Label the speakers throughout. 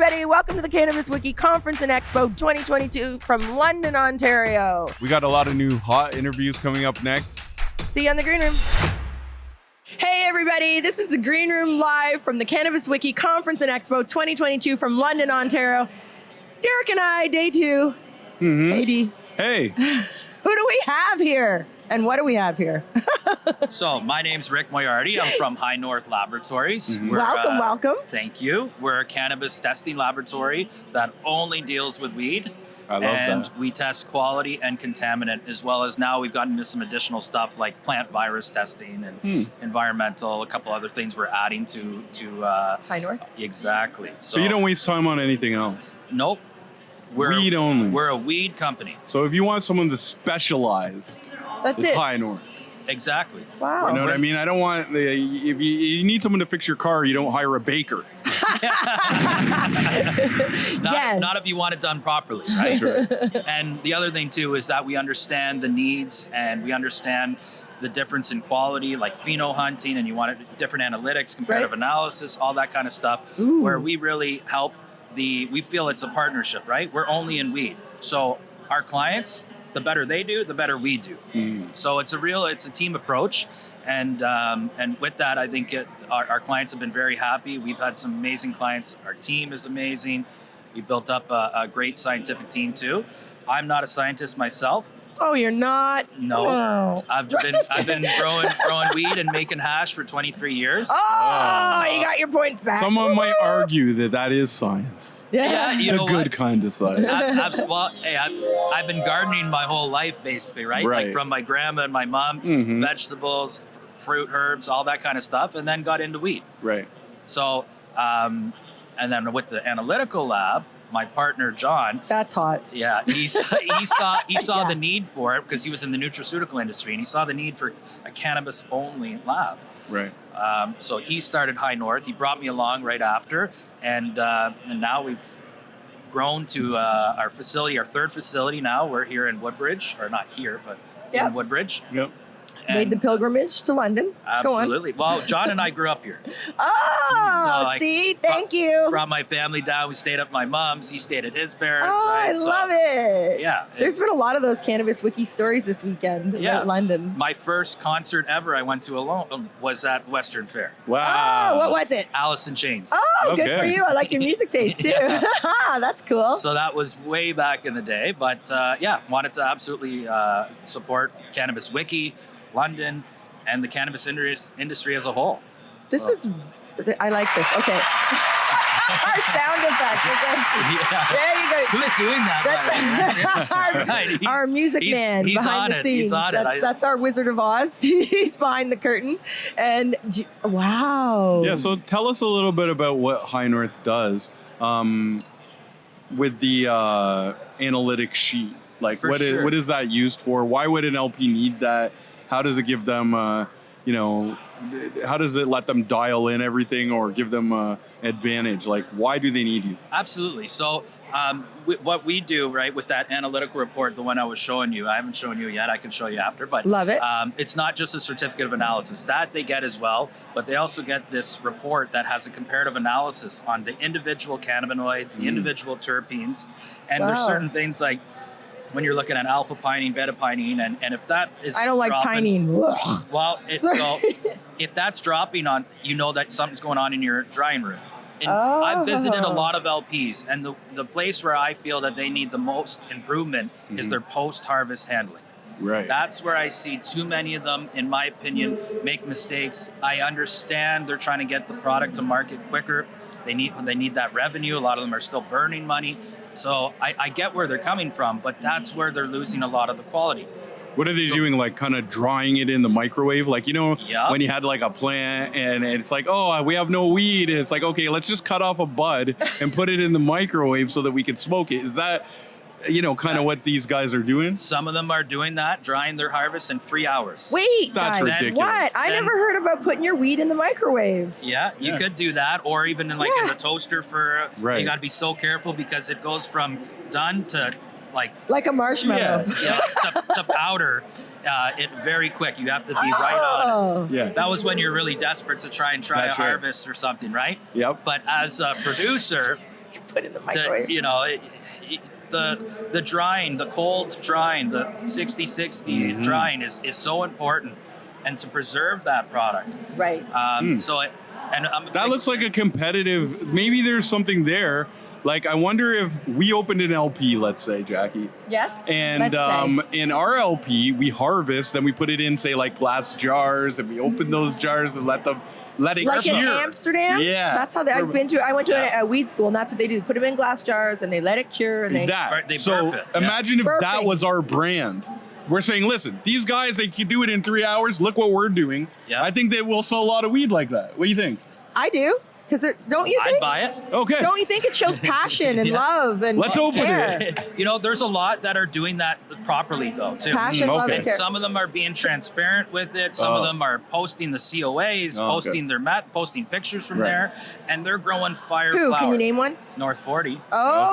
Speaker 1: everybody. Welcome to the Cannabis Wiki Conference and Expo 2022 from London, Ontario.
Speaker 2: We got a lot of new hot interviews coming up next.
Speaker 1: See you in the green room. Hey, everybody. This is the green room live from the Cannabis Wiki Conference and Expo 2022 from London, Ontario. Derek and I, day two. Hey, D.
Speaker 2: Hey.
Speaker 1: Who do we have here? And what do we have here?
Speaker 3: So my name's Rick Moriarity. I'm from High North Laboratories.
Speaker 1: Welcome.
Speaker 3: Thank you. We're a cannabis testing laboratory that only deals with weed.
Speaker 2: I love
Speaker 3: and
Speaker 2: that.
Speaker 3: we test quality and contaminant, as well as now we've gotten into some additional stuff like plant virus testing and environmental, a couple other things we're adding to
Speaker 1: High North.
Speaker 3: Exactly.
Speaker 2: So you don't waste time on anything else?
Speaker 3: Nope.
Speaker 2: Weed only.
Speaker 3: We're a weed company.
Speaker 2: So if you want someone that's specialized,
Speaker 1: That's
Speaker 2: it's
Speaker 1: it.
Speaker 2: High North.
Speaker 3: Exactly.
Speaker 1: Wow.
Speaker 2: You know what I mean? I don't want, if you need someone to fix your car, you don't hire a baker.
Speaker 3: Not if you want it done properly, right?
Speaker 2: Sure.
Speaker 3: And the other thing too is that we understand the needs and we understand the difference in quality, like pheno hunting, and you want different analytics, comparative analysis, all that kind of stuff, where we really help we feel it's a partnership, right? We're only in weed. So our clients, the better they do, the better we do. So it's a team approach. And with that, I think our clients have been very happy. We've had some amazing clients. Our team is amazing. We built up a great scientific team too. I'm not a scientist myself.
Speaker 1: Oh, you're not?
Speaker 3: No.
Speaker 1: Oh.
Speaker 3: I've been growing weed and making hash for 23 years.
Speaker 1: Oh, you got your points back.
Speaker 2: Someone might argue that is science.
Speaker 3: Yeah, you know
Speaker 2: The good
Speaker 3: what?
Speaker 2: kind of science.
Speaker 3: I've been gardening my whole life, basically, right?
Speaker 2: Right.
Speaker 3: Like from my grandma and my mom, vegetables, fruit, herbs, all that kind of stuff, and then got into weed.
Speaker 2: Right.
Speaker 3: So, and then with the analytical lab, my partner John,
Speaker 1: That's hot.
Speaker 3: yeah, he saw the need for it because he was in the nutraceutical industry, and he saw the need for a cannabis only lab.
Speaker 2: Right.
Speaker 3: So he started High North. He brought me along right after, and now we've grown to our facility, our third facility. Now we're here in Woodbridge, or not here, but in Woodbridge.
Speaker 2: Yep.
Speaker 1: Made the pilgrimage to London.
Speaker 3: Absolutely. Well, John and I grew up here.
Speaker 1: Oh, see? Thank you.
Speaker 3: Brought my family down. We stayed at my mom's. He stayed at his parents.
Speaker 1: Oh,
Speaker 3: right?
Speaker 1: I love it.
Speaker 3: Yeah.
Speaker 1: There's been a lot of those Cannabis Wiki stories this weekend about London.
Speaker 3: My first concert ever I went to alone was at Western Fair.
Speaker 2: Wow.
Speaker 1: Oh, what was it?
Speaker 3: Alice in Chains.
Speaker 1: Oh, good
Speaker 2: Okay.
Speaker 1: for you. I like your music taste too. That's cool.
Speaker 3: So that was way back in the day. But wanted to absolutely support Cannabis Wiki, London, and the cannabis industry as a whole.
Speaker 1: I like this. Okay. Our sound effect.
Speaker 3: Yeah.
Speaker 1: There you go.
Speaker 3: Who's doing that?
Speaker 1: That's our music man
Speaker 3: he's
Speaker 1: behind
Speaker 3: on
Speaker 1: the
Speaker 3: it.
Speaker 1: scenes.
Speaker 3: He's on it.
Speaker 1: That's our Wizard of Oz. He's behind the curtain. And wow.
Speaker 2: Yeah, so tell us a little bit about what High North does with the analytic sheet. Like, what is that used for? Why would an LP need that? How does it give them, how does it let them dial in everything or give them advantage? Like, why do they need you?
Speaker 3: Absolutely. So what we do, right, with that analytical report, the one I was showing you, I haven't shown you yet, I can show you after, but
Speaker 1: love it.
Speaker 3: It's not just a certificate of analysis. That they get as well, but they also get this report that has a comparative analysis on the individual cannabinoids, the individual terpenes, and there's certain things like when you're looking at alpha pinene, beta pinene, and if that is
Speaker 1: I don't like pinene.
Speaker 3: Well, if that's dropping on, you know that something's going on in your drying room. And I've visited a lot of LPs, and the place where I feel that they need the most improvement is their post-harvest handling.
Speaker 2: Right.
Speaker 3: That's where I see too many of them, in my opinion, make mistakes. I understand they're trying to get the product to market quicker. They need that revenue. A lot of them are still burning money. So I get where they're coming from, but that's where they're losing a lot of the quality.
Speaker 2: What are they doing? Like kind of drying it in the microwave? Like, when you had like a plant and it's like, oh, we have no weed. And it's like, okay, let's just cut off a bud and put it in the microwave so that we can smoke it. Is that, kind of what these guys are doing?
Speaker 3: Some of them are doing that, drying their harvest in 3 hours.
Speaker 1: Wait,
Speaker 2: That's
Speaker 1: guys,
Speaker 2: ridiculous.
Speaker 1: what? I never heard about putting your weed in the microwave.
Speaker 3: Yeah, you could do that, or even in the toaster for.
Speaker 2: Right.
Speaker 3: You got to be so careful because it goes from done to
Speaker 1: like a marshmallow.
Speaker 3: to powder. It very quick. You have to be right on it.
Speaker 2: Yeah.
Speaker 3: That was when you're really desperate to try a harvest or something, right?
Speaker 2: Yep.
Speaker 3: But as a producer,
Speaker 1: Put in the microwave.
Speaker 3: The drying, the cold drying, the 60-60 drying is so important, and to preserve that product.
Speaker 1: Right.
Speaker 2: That looks like a competitive. Maybe there's something there. Like, I wonder if we opened an LP, let's say, Jackie.
Speaker 1: Yes.
Speaker 2: And in our LP, we harvest, then we put it in, say, like glass jars, and we open those jars and let it
Speaker 1: like
Speaker 2: cure.
Speaker 1: in Amsterdam.
Speaker 2: Yeah.
Speaker 1: That's how I went to a weed school, and that's what they do. They put them in glass jars and they let it cure. And they
Speaker 2: so
Speaker 3: burp it.
Speaker 2: imagine if that was our brand. We're saying, listen, these guys, they can do it in 3 hours. Look what we're doing.
Speaker 3: Yeah.
Speaker 2: I think they will sell a lot of weed like that. What do you think?
Speaker 1: I do. Because don't you think?
Speaker 3: I'd buy it.
Speaker 2: Okay.
Speaker 1: Don't you think it shows passion and love and
Speaker 2: Let's open
Speaker 1: care?
Speaker 2: it.
Speaker 3: There's a lot that are doing that properly, though, too.
Speaker 1: Passion, love, and care.
Speaker 3: Some of them are being transparent with it. Some of them are posting the COAs, posting pictures from there, and they're growing fire
Speaker 1: Who?
Speaker 3: flowers.
Speaker 1: Can you name one?
Speaker 3: North 40.
Speaker 1: Oh,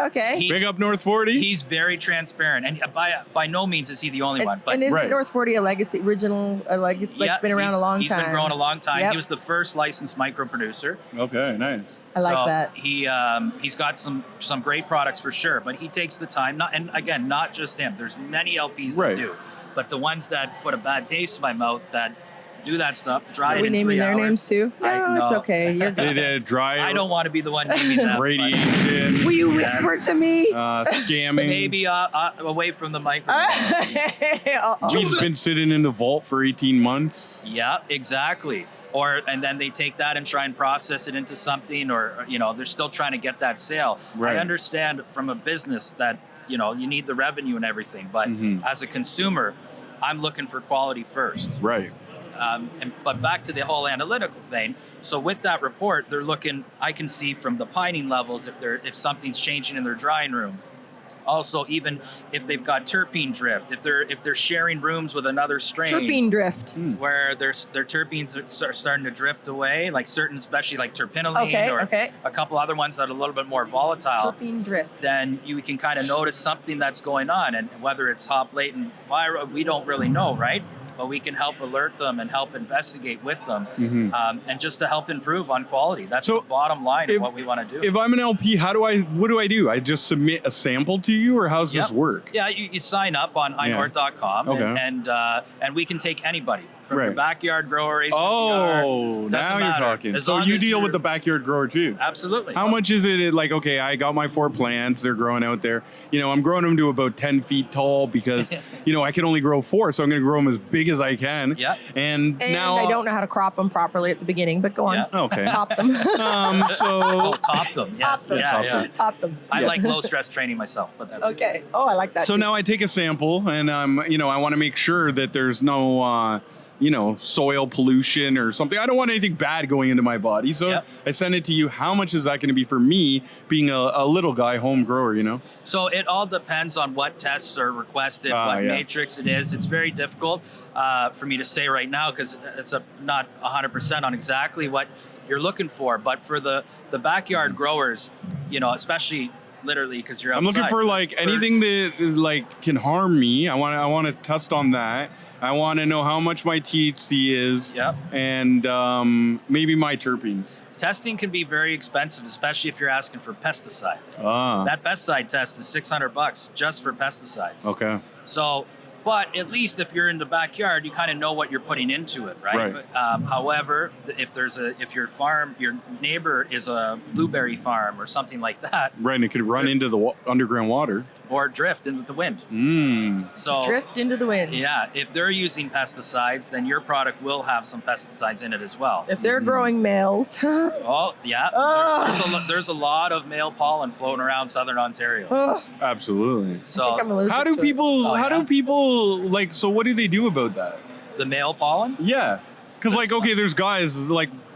Speaker 1: okay.
Speaker 2: Big up North 40.
Speaker 3: He's very transparent, and by no means is he the only one. But
Speaker 1: and isn't North 40 a legacy, like been around a long time?
Speaker 3: He's been growing a long time.
Speaker 1: Yep.
Speaker 3: He was the first licensed micro producer.
Speaker 2: Okay, nice.
Speaker 1: I like that.
Speaker 3: He's got some great products for sure, but he takes the time. Not just him. There's many LPs that do, but the ones that put a bad taste in my mouth that do that stuff, dry it in 3 hours.
Speaker 1: Are we naming their names too? No, it's okay. You're good.
Speaker 2: They dry.
Speaker 3: I don't want to be the one naming them.
Speaker 2: Radiation.
Speaker 1: Will you whisper to me?
Speaker 2: Scamming.
Speaker 3: Maybe away from the microphone.
Speaker 2: Weed's been sitting in the vault for 18 months.
Speaker 3: Yeah, exactly. And then they take that and try and process it into something, or they're still trying to get that sale.
Speaker 2: Right.
Speaker 3: I understand from a business that you need the revenue and everything, but as a consumer, I'm looking for quality first.
Speaker 2: Right.
Speaker 3: But back to the whole analytical thing. So with that report, they're looking. I can see from the pining levels if something's changing in their drying room. Also, even if they've got terpene drift, if they're sharing rooms with another strain,
Speaker 1: terpene drift,
Speaker 3: where their terpenes are starting to drift away, like certain, especially like terpinolene or a couple other ones that are a little bit more volatile.
Speaker 1: Terpene drift.
Speaker 3: Then you can kind of notice something that's going on, and whether it's hop latent viral, we don't really know, right? But we can help alert them and help investigate with them, and just to help improve on quality. That's the bottom line of what we want to do.
Speaker 2: If I'm an LP, what do I do? I just submit a sample to you, or how's this work?
Speaker 3: Yeah, you sign up on highnorth.com, and we can take anybody. From your backyard grower,
Speaker 2: now you're talking. So you deal with the backyard grower too?
Speaker 3: Absolutely.
Speaker 2: How much is it? Like, okay, I got my 4 plants. They're growing out there. I'm growing them to about 10 feet tall because, I can only grow 4. So I'm going to grow them as big as I can.
Speaker 3: Yeah.
Speaker 1: And now I don't know how to crop them properly at the beginning, but go on.
Speaker 2: Yeah. Okay.
Speaker 1: Top them.
Speaker 3: Top them. Yes.
Speaker 1: Top them.
Speaker 3: I like low stress training myself, but that's
Speaker 1: okay. Oh, I like that.
Speaker 2: So now I take a sample, and I want to make sure that there's no soil pollution or something. I don't want anything bad going into my body. So I send it to you. How much is that going to be for me being a little guy, home grower,
Speaker 3: So it all depends on what tests are requested, what matrix it is. It's very difficult for me to say right now because it's not 100% on exactly what you're looking for. But for the backyard growers, especially literally because you're outside.
Speaker 2: I'm looking for anything that can harm me. I want to test on that. I want to know how much my THC is, and maybe my terpenes.
Speaker 3: Testing can be very expensive, especially if you're asking for pesticides. That pesticide test is $600 just for pesticides.
Speaker 2: Okay.
Speaker 3: So, but at least if you're in the backyard, you kind of know what you're putting into it, right? However, if your neighbor is a blueberry farm or something like that,
Speaker 2: right, and it could run into the underground water.
Speaker 3: Or drift into the wind. So
Speaker 1: drift into the wind.
Speaker 3: Yeah, if they're using pesticides, then your product will have some pesticides in it as well.
Speaker 1: If they're growing males.
Speaker 3: There's a lot of male pollen floating around Southern Ontario.
Speaker 2: Absolutely.
Speaker 3: So
Speaker 2: how do people? So what do they do about that?
Speaker 3: The male pollen?
Speaker 2: Yeah, because there's guys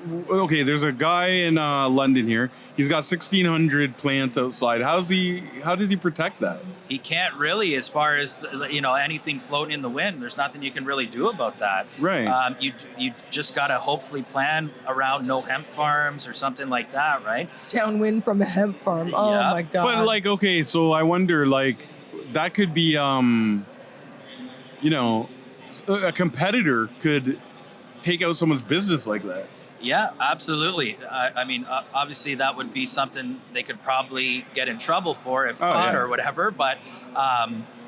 Speaker 2: there's a guy in London here. He's got 1,600 plants outside. How does he protect that?
Speaker 3: He can't really, as far as anything floating in the wind. There's nothing you can really do about that.
Speaker 2: Right.
Speaker 3: You just gotta hopefully plan around no hemp farms or something like that, right?
Speaker 1: Downwind from a hemp farm. Oh my god.
Speaker 2: But so I wonder that could be a competitor could take out someone's business like that.
Speaker 3: Yeah, absolutely. I mean, obviously that would be something they could probably get in trouble for if caught or whatever, but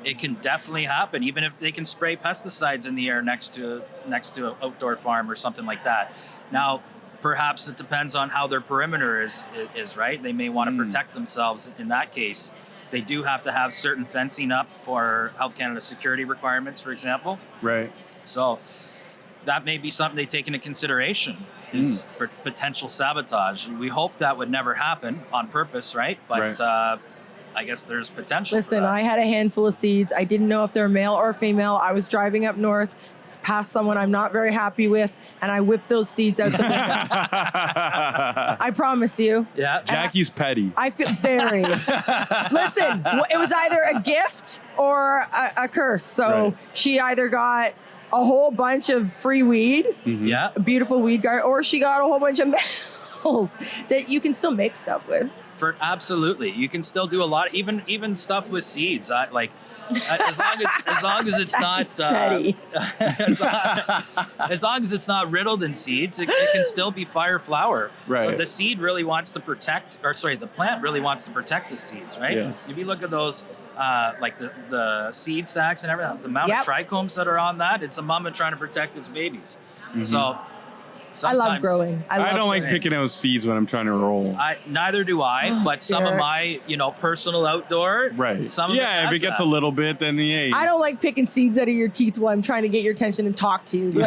Speaker 3: it can definitely happen, even if they can spray pesticides in the air next to an outdoor farm or something like that. Now, perhaps it depends on how their perimeter is right? They may want to protect themselves in that case. They do have to have certain fencing up for Health Canada security requirements, for example.
Speaker 2: Right.
Speaker 3: So that may be something they take into consideration, is potential sabotage. We hope that would never happen on purpose, right? But I guess there's potential.
Speaker 1: Listen,
Speaker 3: for that.
Speaker 1: I had a handful of seeds. I didn't know if they're male or female. I was driving up north past someone I'm not very happy with, and I whipped those seeds out the window. I promise you.
Speaker 3: Yeah.
Speaker 2: Jackie's petty.
Speaker 1: I feel very. Listen, it was either a gift or a curse. So she either got a whole bunch of free weed,
Speaker 3: Yeah.
Speaker 1: a beautiful weed garden, or she got a whole bunch of metals that you can still make stuff with.
Speaker 3: Absolutely, you can still do a lot, even stuff with seeds. As long as it's not as long as it's not riddled in seeds, it can still be fire flower.
Speaker 2: Right.
Speaker 3: So the seed really wants to protect, the plant really wants to protect the seeds, right?
Speaker 2: Yes.
Speaker 3: If you look at those, like the seed sacs and everything, the amount of trichomes that are on that, it's a mama trying to protect its babies. So.
Speaker 1: I love growing.
Speaker 2: I don't like picking out seeds when I'm trying to roll.
Speaker 3: Neither do I, but some of my, personal outdoor.
Speaker 2: Right.
Speaker 3: Some of
Speaker 2: if it gets a little bit, then
Speaker 1: I don't like picking seeds out of your teeth while I'm trying to get your attention and talk to you.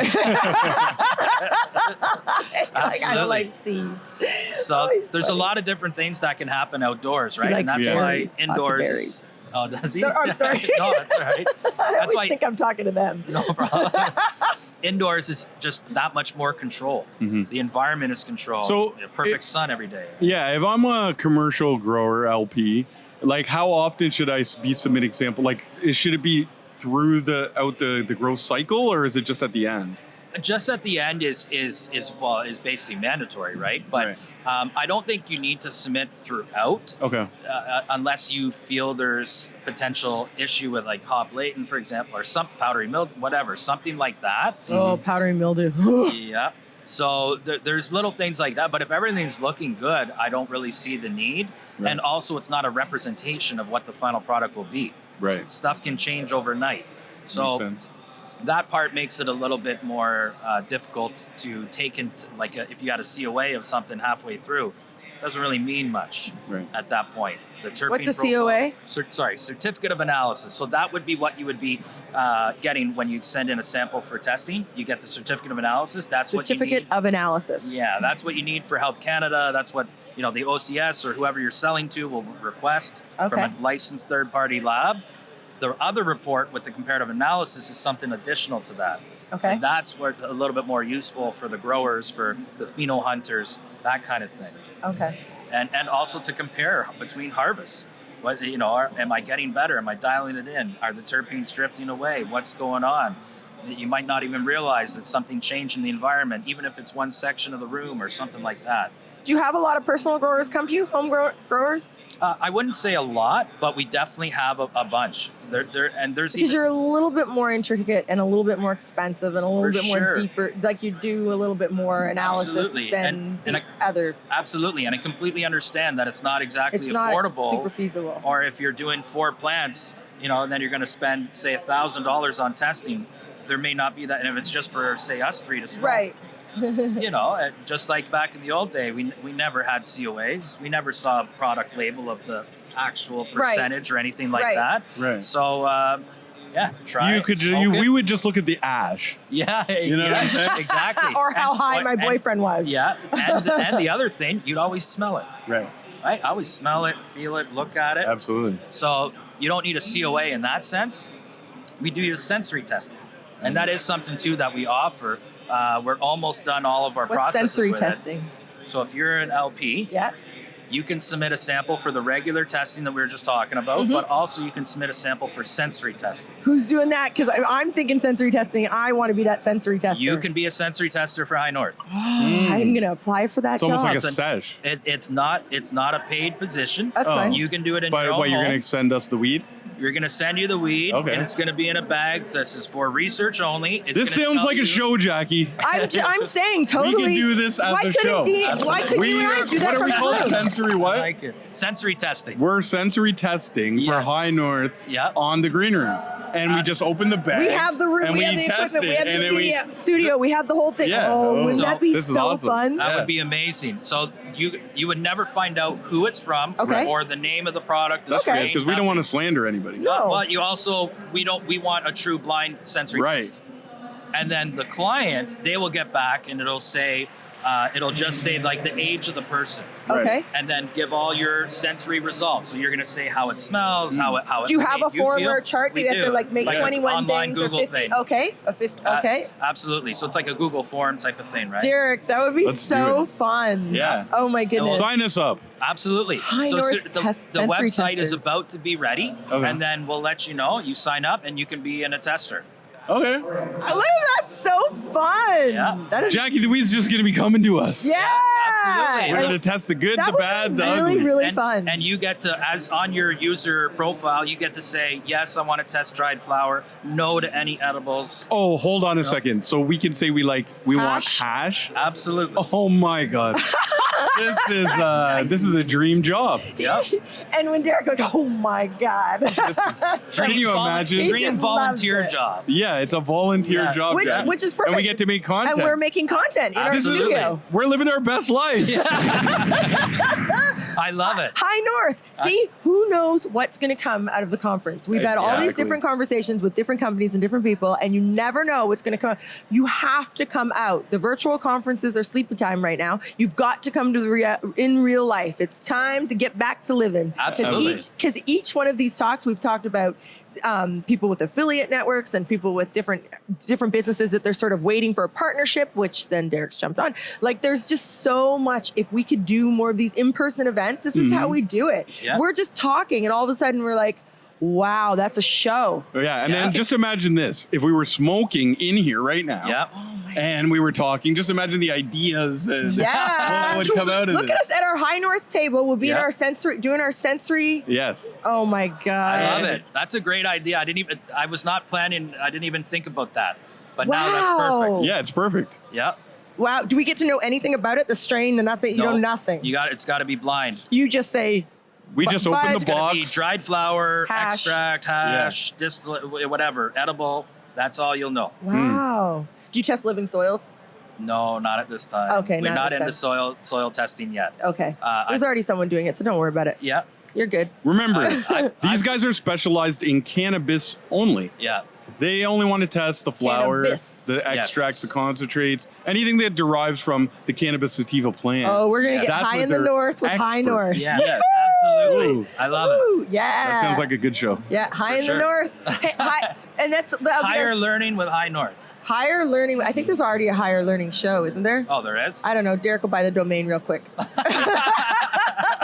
Speaker 1: I don't like seeds.
Speaker 3: So there's a lot of different things that can happen outdoors, right? And that's why indoors is. Oh, does he?
Speaker 1: I'm sorry.
Speaker 3: No, that's all right.
Speaker 1: I think I'm talking to them.
Speaker 3: No problem. Indoors is just that much more controlled. The environment is controlled.
Speaker 2: So
Speaker 3: perfect sun every day.
Speaker 2: Yeah, if I'm a commercial grower LP, like how often should I be submitting sample? Like, should it be through the growth cycle, or is it just at the end?
Speaker 3: Just at the end is basically mandatory, right? But I don't think you need to submit throughout.
Speaker 2: Okay.
Speaker 3: Unless you feel there's potential issue with like hop latent, for example, or some powdery mildew, whatever, something like that.
Speaker 1: Oh, powdery mildew.
Speaker 3: Yeah. So there's little things like that. But if everything's looking good, I don't really see the need. Right. And also, it's not a representation of what the final product will be.
Speaker 2: Right.
Speaker 3: Stuff can change overnight. So. Makes sense. That part makes it a little bit more difficult to take into, like if you had a COA of something halfway through, it doesn't really mean much at that point. The terpene
Speaker 1: What's a COA?
Speaker 3: Certificate of Analysis. So that would be what you would be getting when you send in a sample for testing. You get the Certificate of Analysis. That's what you need.
Speaker 1: Certificate of Analysis.
Speaker 3: Yeah, that's what you need for Health Canada. That's what the OCS or whoever you're selling to will request from a licensed third-party lab. The other report with the comparative analysis is something additional to that.
Speaker 1: Okay.
Speaker 3: And that's where a little bit more useful for the growers, for the pheno hunters, that kind of thing.
Speaker 1: Okay.
Speaker 3: And also to compare between harvests. What am I getting better? Am I dialing it in? Are the terpenes drifting away? What's going on? You might not even realize that something changed in the environment, even if it's one section of the room or something like that.
Speaker 1: Do you have a lot of personal growers come to you, home growers?
Speaker 3: I wouldn't say a lot, but we definitely have a bunch. There's
Speaker 1: because you're a little bit more intricate and a little bit more expensive and a little bit more deeper. Like you do a little bit more analysis than other.
Speaker 3: Absolutely, and I completely understand that it's not exactly affordable.
Speaker 1: Super feasible.
Speaker 3: Or if you're doing 4 plants, and then you're going to spend say $1,000 on testing, there may not be that, and if it's just for say us 3 to smoke.
Speaker 1: Right.
Speaker 3: Just like back in the old day, we never had COAs. We never saw a product label of the actual percentage or anything like that.
Speaker 2: Right.
Speaker 3: So, try
Speaker 2: we would just look at the ash.
Speaker 3: Yeah. What I'm saying? Exactly.
Speaker 1: Or how high my boyfriend was.
Speaker 3: Yeah. And the other thing, you'd always smell it.
Speaker 2: Right.
Speaker 3: I always smell it, feel it, look at it.
Speaker 2: Absolutely.
Speaker 3: So you don't need a COA in that sense. We do your sensory testing. And that is something, too, that we offer. We're almost done all of our processes
Speaker 1: sensory
Speaker 3: with
Speaker 1: testing?
Speaker 3: It. So if you're an LP, you can submit a sample for the regular testing that we were just talking about, but also you can submit a sample for sensory testing.
Speaker 1: Who's doing that? Because I'm thinking sensory testing. I want to be that sensory tester.
Speaker 3: You can be a sensory tester for High North.
Speaker 1: I'm going to apply for that
Speaker 2: job. It's almost like a sesh.
Speaker 3: It's not a paid position.
Speaker 1: That's fine.
Speaker 3: You can do it in your own
Speaker 2: But you're
Speaker 3: home.
Speaker 2: going to send us the weed?
Speaker 3: You're going to send you the weed,
Speaker 2: Okay.
Speaker 3: and it's going to be in a bag. This is for research only. It's
Speaker 2: This
Speaker 3: gonna
Speaker 2: sounds
Speaker 3: tell
Speaker 2: like a
Speaker 3: you-
Speaker 2: show, Jackie.
Speaker 1: I'm saying totally.
Speaker 2: We can do this as
Speaker 1: why
Speaker 2: a
Speaker 1: couldn't
Speaker 2: show.
Speaker 1: Why couldn't you and I do that
Speaker 2: what are
Speaker 1: for
Speaker 2: we called?
Speaker 1: free?
Speaker 2: Sensory
Speaker 3: I
Speaker 2: what?
Speaker 3: like it. Sensory testing.
Speaker 2: We're sensory testing for
Speaker 3: Yes.
Speaker 2: High North
Speaker 3: Yep.
Speaker 2: on the green room. And we just open the bag.
Speaker 1: We have the room,
Speaker 2: and
Speaker 1: we have the
Speaker 2: test
Speaker 1: equipment, we have
Speaker 2: it,
Speaker 1: the
Speaker 2: and then
Speaker 1: studio, we have the whole thing.
Speaker 2: Yeah.
Speaker 1: Oh, wouldn't
Speaker 3: So-
Speaker 1: that be
Speaker 2: This is
Speaker 1: so
Speaker 2: awesome.
Speaker 1: fun?
Speaker 3: That
Speaker 2: Yeah.
Speaker 3: would be amazing. So you would never find out who it's from
Speaker 1: Okay.
Speaker 3: or the name of the product. The
Speaker 2: That's
Speaker 1: Okay.
Speaker 2: good, because we don't want to slander anybody.
Speaker 1: No.
Speaker 3: But you also we want a true blind sensory
Speaker 2: Right.
Speaker 3: test. And then the client, they will get back and it'll say, it'll just say like the age of the person,
Speaker 1: Okay.
Speaker 3: and then give all your sensory results. So you're gonna say how it smells, how it
Speaker 1: Do you have a
Speaker 3: made you
Speaker 1: formula
Speaker 3: feel.
Speaker 1: chart? Do
Speaker 3: We
Speaker 1: you have to like make
Speaker 3: Like an
Speaker 1: 21
Speaker 3: online
Speaker 1: things
Speaker 3: Google
Speaker 1: or 50?
Speaker 3: thing.
Speaker 1: Okay. A 50. Okay.
Speaker 3: Absolutely. So it's like a Google form type of thing, right?
Speaker 1: Derek, that would be
Speaker 2: Let's
Speaker 1: so
Speaker 2: do it.
Speaker 1: fun.
Speaker 2: Yeah.
Speaker 1: Oh my goodness.
Speaker 2: Sign us up.
Speaker 3: Absolutely.
Speaker 1: High
Speaker 3: so
Speaker 1: North
Speaker 3: the
Speaker 1: sensory
Speaker 3: website is
Speaker 1: testers.
Speaker 3: about to be ready,
Speaker 2: Okay.
Speaker 3: and then we'll let you know. You sign up, and you can be in a tester.
Speaker 2: Okay.
Speaker 1: Look at that, so fun.
Speaker 3: Yeah.
Speaker 1: That is.
Speaker 2: Jackie, the weed's just going to be coming to us.
Speaker 1: Yeah.
Speaker 3: absolutely.
Speaker 2: We're
Speaker 1: And
Speaker 2: going to test the good,
Speaker 1: that
Speaker 2: the
Speaker 1: would
Speaker 2: bad,
Speaker 1: be
Speaker 2: the
Speaker 1: really,
Speaker 2: ugly.
Speaker 1: really
Speaker 3: and,
Speaker 1: fun.
Speaker 3: And you get to, as on your user profile, you get to say, yes, I want to test dried flower, no to any edibles.
Speaker 2: Oh, hold on a second. So we can say we want
Speaker 1: Hash?
Speaker 2: hash?
Speaker 3: Absolutely.
Speaker 2: Oh my God. This is a dream job.
Speaker 3: Yep.
Speaker 1: And when Derek goes, oh my God.
Speaker 2: Can you imagine?
Speaker 1: He
Speaker 3: Dream
Speaker 1: just
Speaker 3: volunteer
Speaker 1: loves it.
Speaker 3: job.
Speaker 2: Yeah, it's a volunteer
Speaker 3: Yeah.
Speaker 2: job.
Speaker 1: Which-
Speaker 2: Jackie.
Speaker 1: which is perfect.
Speaker 2: And we get to make content.
Speaker 1: And we're making content in our
Speaker 3: Absolutely.
Speaker 1: studio.
Speaker 2: We're living our best life.
Speaker 3: I love it.
Speaker 1: High North. See, who knows what's going to come out of the conference? We've had all these
Speaker 2: Exactly.
Speaker 1: different conversations with different companies and different people, and you never know what's going to come. You have to come out. The virtual conferences are sleepy time right now. You've got to come to the in real life. It's time to get back to living.
Speaker 3: Absolutely.
Speaker 1: Because each one of these talks, we've talked about people with affiliate networks and people with different businesses that they're sort of waiting for a partnership, which then Derek's jumped on. Like, there's just so much. If we could do more of these in-person events, this is how we do it.
Speaker 3: Yeah.
Speaker 1: We're just talking, and all of a sudden we're like, wow, that's a show.
Speaker 2: Yeah, and
Speaker 3: Yeah.
Speaker 2: then just imagine this. If we were smoking in here right now,
Speaker 3: Yep.
Speaker 2: and we were talking, just imagine the ideas and
Speaker 1: Yeah.
Speaker 2: what would come out of
Speaker 1: Look
Speaker 2: this.
Speaker 1: at us at our High North table. We'll be in
Speaker 3: Yeah.
Speaker 1: our sensory, doing our sensory.
Speaker 2: Yes.
Speaker 1: Oh my God.
Speaker 3: I love it. That's a great idea. I was not planning, I didn't even think about that. But now that's
Speaker 1: Wow.
Speaker 3: perfect.
Speaker 2: Yeah, it's perfect.
Speaker 3: Yeah.
Speaker 1: Wow. Do we get to know anything about it? The strain, the nothing? You know nothing.
Speaker 3: It's got to be blind.
Speaker 1: You just say,
Speaker 2: We just
Speaker 1: But
Speaker 2: open
Speaker 1: it's
Speaker 2: the
Speaker 3: It's gonna be
Speaker 2: box.
Speaker 3: dried flower,
Speaker 1: Hash.
Speaker 3: extract, hash, distillate, whatever, edible. That's all you'll know.
Speaker 1: wow. Do you test living soils?
Speaker 3: No, not at this time.
Speaker 1: Okay,
Speaker 3: we're
Speaker 1: not
Speaker 3: not
Speaker 1: this
Speaker 3: into soil testing yet.
Speaker 1: Okay. There's
Speaker 3: I-
Speaker 1: already someone doing it, so don't worry about it.
Speaker 3: Yeah,
Speaker 1: You're good.
Speaker 2: Remember,
Speaker 3: I-
Speaker 2: these guys are specialized in cannabis only.
Speaker 3: yeah.
Speaker 2: They only want to test the flower,
Speaker 1: Cannabis.
Speaker 2: the extracts, the concentrates, anything that derives from the cannabis sativa plant.
Speaker 1: Oh, we're going to
Speaker 3: Yeah.
Speaker 1: get
Speaker 2: That's
Speaker 1: high
Speaker 2: what
Speaker 1: in the
Speaker 2: they're
Speaker 1: north with High
Speaker 2: expert.
Speaker 1: North.
Speaker 3: Yeah,
Speaker 2: Yes.
Speaker 3: absolutely.
Speaker 2: Ooh.
Speaker 3: I love it.
Speaker 1: Ooh, yeah.
Speaker 2: That sounds like a good show.
Speaker 1: Yeah, high in the
Speaker 3: sure.
Speaker 1: north. Hey, and that's
Speaker 3: Higher learning with High North.
Speaker 1: higher learning. I think there's already a higher learning show, isn't there?
Speaker 3: Oh, there is?
Speaker 1: I don't know. Derek will buy the domain real quick.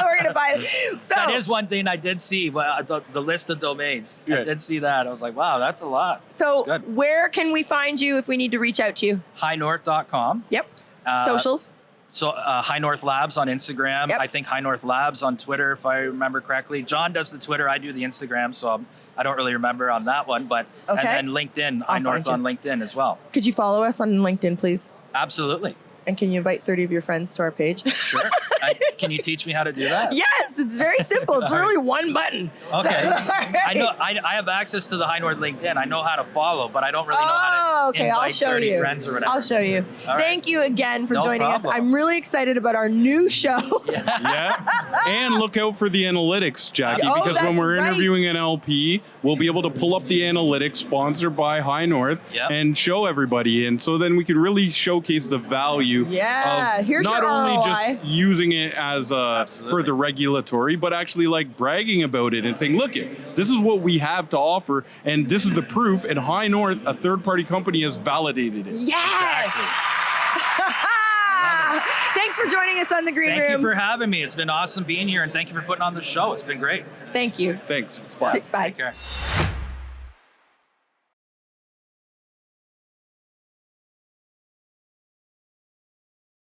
Speaker 1: We're going to buy it. So,
Speaker 3: That is one thing I did see, the list of domains. I
Speaker 2: Right.
Speaker 3: did see that. I was like, wow, that's a lot.
Speaker 1: so
Speaker 3: It's good.
Speaker 1: where can we find you if we need to reach out to you?
Speaker 3: highnorth.com.
Speaker 1: Yep.
Speaker 3: Uh,
Speaker 1: Socials.
Speaker 3: So High North Labs on Instagram.
Speaker 1: Yep.
Speaker 3: I think High North Labs on Twitter, if I remember correctly. John does the Twitter. I do the Instagram. So I don't really remember on that one. But
Speaker 1: Okay.
Speaker 3: and then LinkedIn, High
Speaker 1: I'll
Speaker 3: North
Speaker 1: find
Speaker 3: on LinkedIn as well.
Speaker 1: Could you follow us on LinkedIn, please?
Speaker 3: Absolutely.
Speaker 1: And can you invite 30 of your friends to our page?
Speaker 3: Sure. Can you teach me how to do that?
Speaker 1: Yes, it's very simple. It's really one button.
Speaker 3: Okay. I know.
Speaker 1: Right.
Speaker 3: I have access to the High North LinkedIn. I know how to follow, but I don't really know how to
Speaker 1: Okay,
Speaker 3: invite
Speaker 1: I'll show
Speaker 3: 30
Speaker 1: you.
Speaker 3: friends or whatever.
Speaker 1: I'll show you.
Speaker 3: All right.
Speaker 1: Thank you again for
Speaker 3: No
Speaker 1: joining
Speaker 3: problem.
Speaker 1: us. I'm really excited about our new show.
Speaker 2: Yeah. And look out for the analytics, Jackie,
Speaker 1: Oh,
Speaker 2: because
Speaker 1: that's
Speaker 2: when we're
Speaker 1: right.
Speaker 2: interviewing an LP, we'll be able to pull up the analytics sponsored by High North
Speaker 3: Yep.
Speaker 2: and show everybody. And so then we can really showcase the value
Speaker 1: Yeah,
Speaker 2: of
Speaker 1: here's
Speaker 2: not
Speaker 1: your
Speaker 2: only
Speaker 1: ROI.
Speaker 2: just using it as
Speaker 3: Absolutely.
Speaker 2: for the regulatory, but actually like bragging about it and saying, look, this is what we have to offer. And this is the proof. And High North, a third-party company, has validated it.
Speaker 1: Yes. Thanks for joining us on the Green
Speaker 3: Thank
Speaker 1: Room.
Speaker 3: you for having me. It's been awesome being here, and thank you for putting on the show. It's been great.
Speaker 1: Thank you.
Speaker 2: Thanks. Bye.
Speaker 1: Bye.
Speaker 3: Take care.